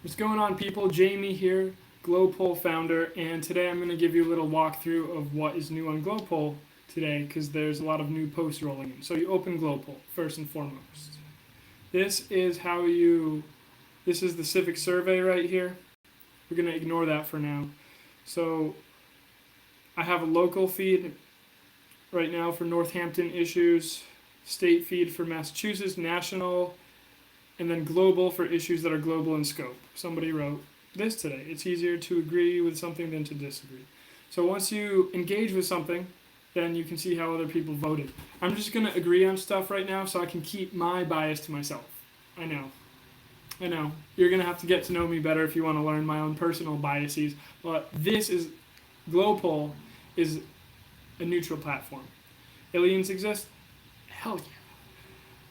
What's going on, people? Jamie here, GloPoll founder, and today I'm going to give you a little walkthrough of what is new on GloPoll today because there's a lot of new posts rolling in. So you open GloPoll first and foremost. This is this is the civic survey right here. We're going to ignore that for now. So I have a local feed right now for Northampton issues, state feed for Massachusetts, national, and then global for issues that are global in scope. Somebody wrote this today. It's easier to agree with something than to disagree. So once you engage with something, then you can see how other people voted. I'm just going to agree on stuff right now so I can keep my bias to myself. I know. You're going to have to get to know me better if you want to learn my own personal biases. But GloPoll is a neutral platform. Aliens exist? Hell yeah.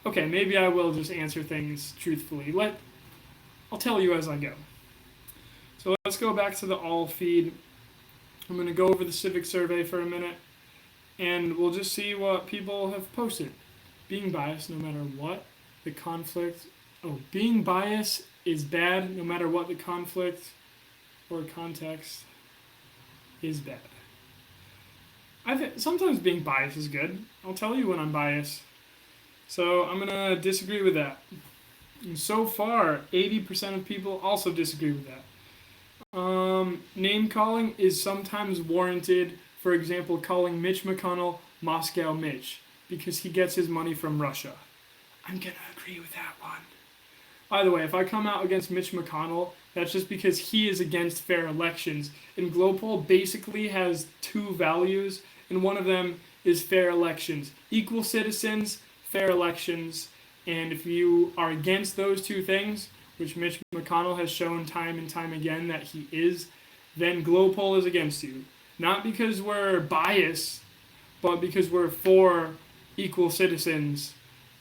Okay, maybe I will just answer things truthfully. I'll tell you as I go. So let's go back to the all feed. I'm going to go over the civic survey for a minute, and we'll just see what people have posted. Being biased no matter what the conflict... being biased is bad no matter what the conflict or context is bad. Sometimes being biased is good. I'll tell you when I'm biased. So I'm going to disagree with that. And so far, 80% of people also disagree with that. Name calling is sometimes warranted. For example, calling Mitch McConnell Moscow Mitch because he gets his money from Russia. I'm going to agree with that one. By the way, if I come out against Mitch McConnell, that's just because he is against fair elections. And GloPoll basically has two values, and one of them is fair elections. Equal citizens, fair elections, and if you are against those two things, which Mitch McConnell has shown time and time again that he is, then GloPoll is against you. Not because we're biased, but because we're for equal citizens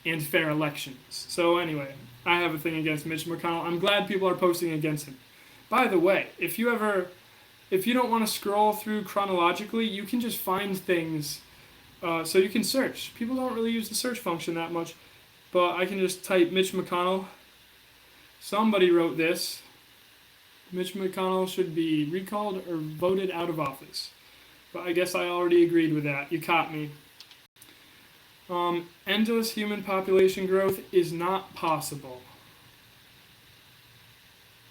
and fair elections. So anyway, I have a thing against Mitch McConnell. I'm glad people are posting against him. By the way, if you don't want to scroll through chronologically, you can just find things. So you can search. People don't really use the search function that much, but I can just type Mitch McConnell. Somebody wrote this. Mitch McConnell should be recalled or voted out of office. But I guess I already agreed with that. You caught me. Endless human population growth is not possible.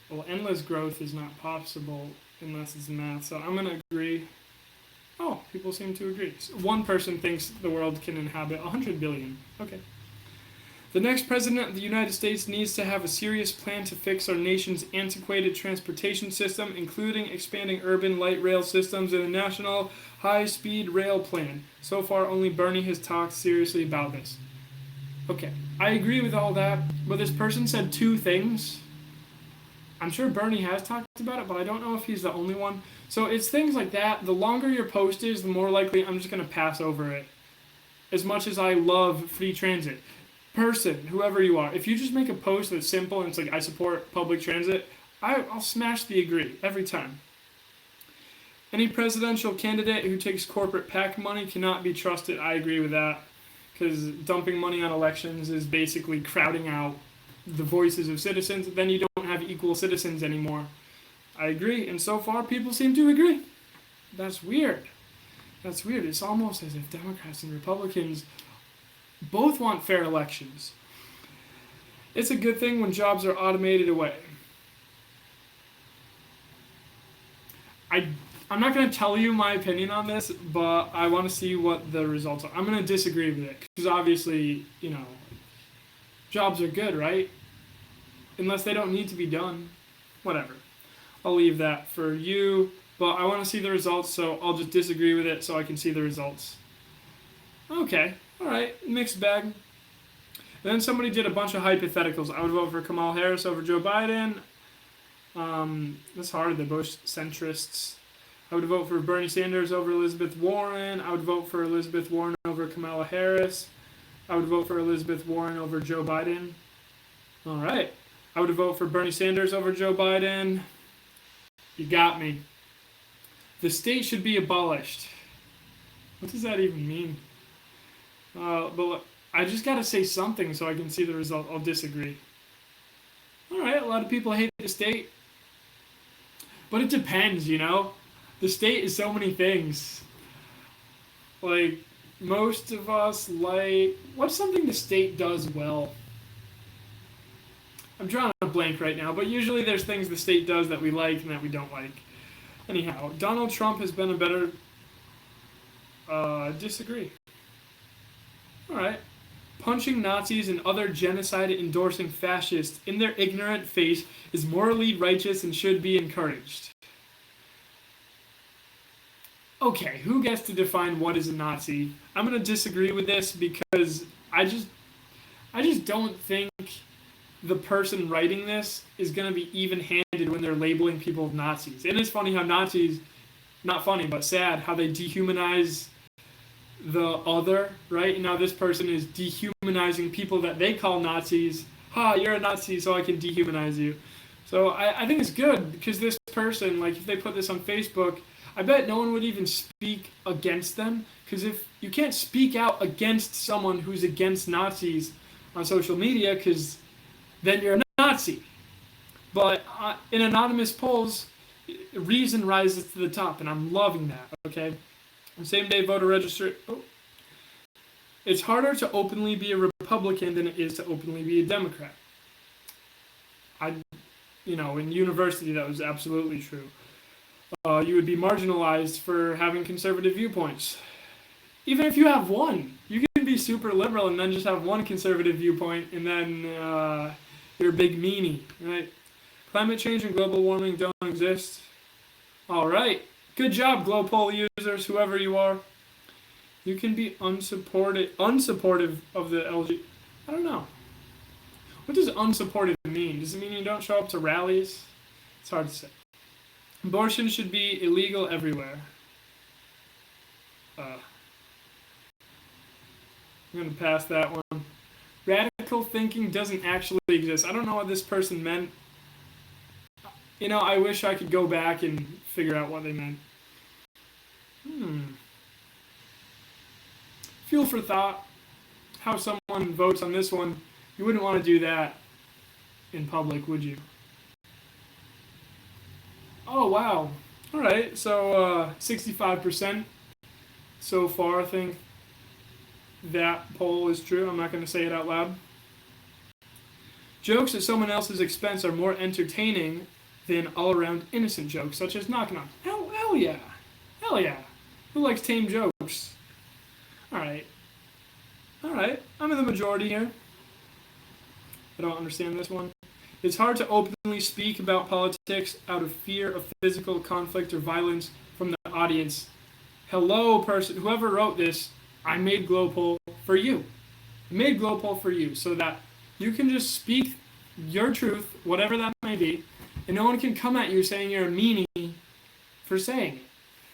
Well, endless growth is not possible unless it's math, so I'm going to agree. Oh, people seem to agree. So one person thinks the world can inhabit 100 billion. Okay. The next president of the United States needs to have a serious plan to fix our nation's antiquated transportation system, including expanding urban light rail systems and a national high-speed rail plan. So far, only Bernie has talked seriously about this. Okay, I agree with all that, but this person said two things. I'm sure Bernie has talked about it, but I don't know if he's the only one. So it's things like that. The longer your post is, the more likely I'm just going to pass over it. As much as I love free transit. Person, whoever you are, if you just make a post that's simple and it's like, I support public transit, I'll smash the agree every time. Any presidential candidate who takes corporate PAC money cannot be trusted. I agree with that. Because dumping money on elections is basically crowding out the voices of citizens. Then you don't have equal citizens anymore. I agree, and so far people seem to agree. That's weird. It's almost as if Democrats and Republicans both want fair elections. It's a good thing when jobs are automated away. I'm not going to tell you my opinion on this, but I want to see what the results are. I'm going to disagree with it, because obviously, jobs are good, right? Unless they don't need to be done. Whatever. I'll leave that for you, but I want to see the results, so I'll just disagree with it so I can see the results. Okay, alright, mixed bag. And then somebody did a bunch of hypotheticals. I would vote for Kamala Harris over Joe Biden. That's hard, they're both centrists. I would vote for Bernie Sanders over Elizabeth Warren. I would vote for Elizabeth Warren over Kamala Harris. I would vote for Elizabeth Warren over Joe Biden. Alright. I would vote for Bernie Sanders over Joe Biden. You got me. The state should be abolished. What does that even mean? But I just gotta say something so I can see the result. I'll disagree. All right, a lot of people hate the state. But it depends, you know? The state is so many things. Like, most of us like. What's something the state does well? I'm drawing a blank right now, but usually there's things the state does that we like and that we don't like. Anyhow, Donald Trump has been a better. Disagree. Alright. Punching Nazis and other genocide endorsing fascists in their ignorant face is morally righteous and should be encouraged. Okay, who gets to define what is a Nazi? I'm going to disagree with this because I just don't think the person writing this is going to be even-handed when they're labeling people Nazis. And it's funny how Nazis, not funny, but sad, how they dehumanize the other, right? And now this person is dehumanizing people that they call Nazis. Ha, you're a Nazi, so I can dehumanize you. So I think it's good because this person, like if they put this on Facebook, I bet no one would even speak against them because if you can't speak out against someone who's against Nazis on social media because then you're a Nazi. But in anonymous polls, reason rises to the top, and I'm loving that, okay? Same-day voter registration. Oh. It's harder to openly be a Republican than it is to openly be a Democrat. In university, that was absolutely true. You would be marginalized for having conservative viewpoints. Even if you have one, you can be super liberal and then just have one conservative viewpoint, and then you're a big meanie, right? Climate change and global warming don't exist. All right. Good job, GloPoll users, whoever you are. You can be unsupportive of the LG. I don't know. What does unsupportive mean? Does it mean you don't show up to rallies? It's hard to say. Abortion should be illegal everywhere. I'm going to pass that one. Radical thinking doesn't actually exist. I don't know what this person meant. I wish I could go back and figure out what they meant. Fuel for thought. How someone votes on this one. You wouldn't want to do that in public, would you? Oh, wow. All right, so 65% so far think that poll is true. I'm not going to say it out loud. Jokes at someone else's expense are more entertaining than all-around innocent jokes, such as knock knock. Hell yeah. Hell yeah. Who likes tame jokes? Alright. I'm in the majority here. I don't understand this one. It's hard to openly speak about politics out of fear of physical conflict or violence from the audience. Hello, person. Whoever wrote this, I made GloPoll for you. I made GloPoll for you so that you can just speak your truth, whatever that may be, and no one can come at you saying you're a meanie for saying it.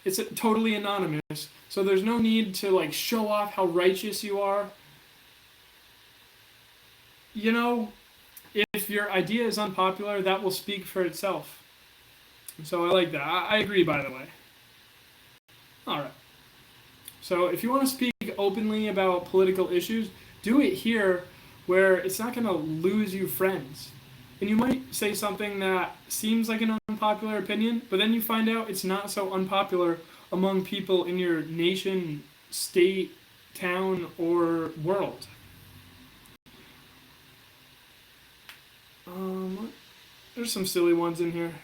It's totally anonymous, so there's no need to show off how righteous you are. If your idea is unpopular, that will speak for itself. So I like that. I agree, by the way. All right. So if you want to speak openly about political issues, do it here where it's not going to lose you friends. And you might say something that seems like an unpopular opinion, but then you find out it's not so unpopular among people in your nation, state, town, or world. There's some silly ones in here.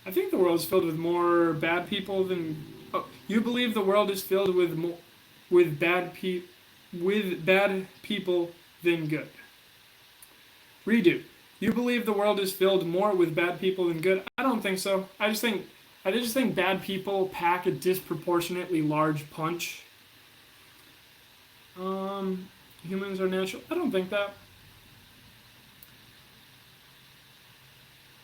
I think the world is filled with more bad people than... Oh, you believe the world is filled with bad people than good. Redo. You believe the world is filled more with bad people than good? I don't think so. I just think bad people pack a disproportionately large punch. Humans are natural. I don't think that.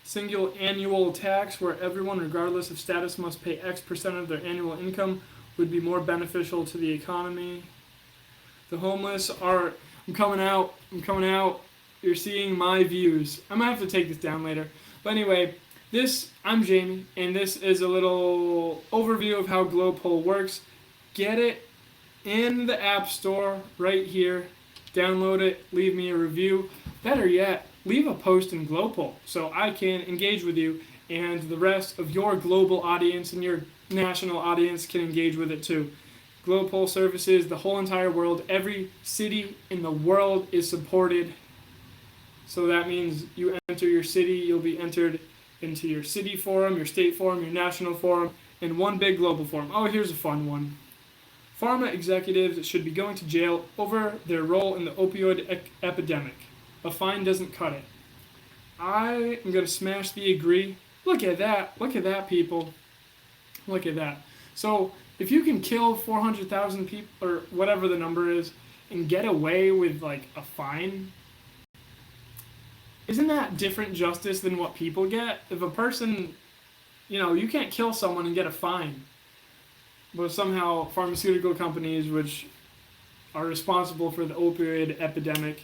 Single annual tax where everyone, regardless of status, must pay X% of their annual income would be more beneficial to the economy. The homeless are... I'm coming out. You're seeing my views. I might have to take this down later. But anyway, I'm Jamie, and this is a little overview of how GloPoll works. Get it in the App Store right here. Download it. Leave me a review. Better yet, leave a post in GloPoll so I can engage with you and the rest of your global audience and your national audience can engage with it too. GloPoll services the whole entire world. Every city in the world is supported. So that means you enter your city, you'll be entered into your city forum, your state forum, your national forum, and one big global forum. Oh, here's a fun one. Pharma executives should be going to jail over their role in the opioid epidemic. A fine doesn't cut it. I am going to smash the agree. Look at that. Look at that, people. Look at that. So if you can kill 400,000 people, or whatever the number is, and get away with like a fine, isn't that different justice than what people get? If a person, you can't kill someone and get a fine. But somehow pharmaceutical companies, which are responsible for the opioid epidemic,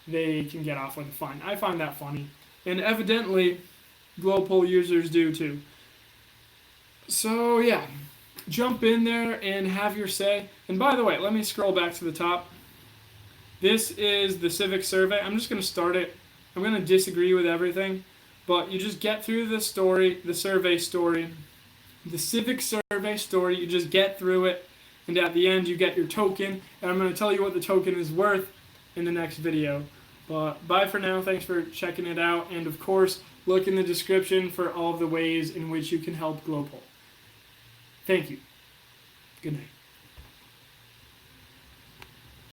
they can get off with a fine. I find that funny. And evidently, GloPoll users do too. So yeah, jump in there and have your say. And by the way, let me scroll back to the top. This is the civic survey. I'm just going to start it. I'm going to disagree with everything, but you just get through the story, the survey story, the civic survey story. You just get through it, and at the end you get your token, and I'm going to tell you what the token is worth in the next video. But bye for now. Thanks for checking it out, and of course look in the description for all of the ways in which you can help GloPoll. Thank you. Good night.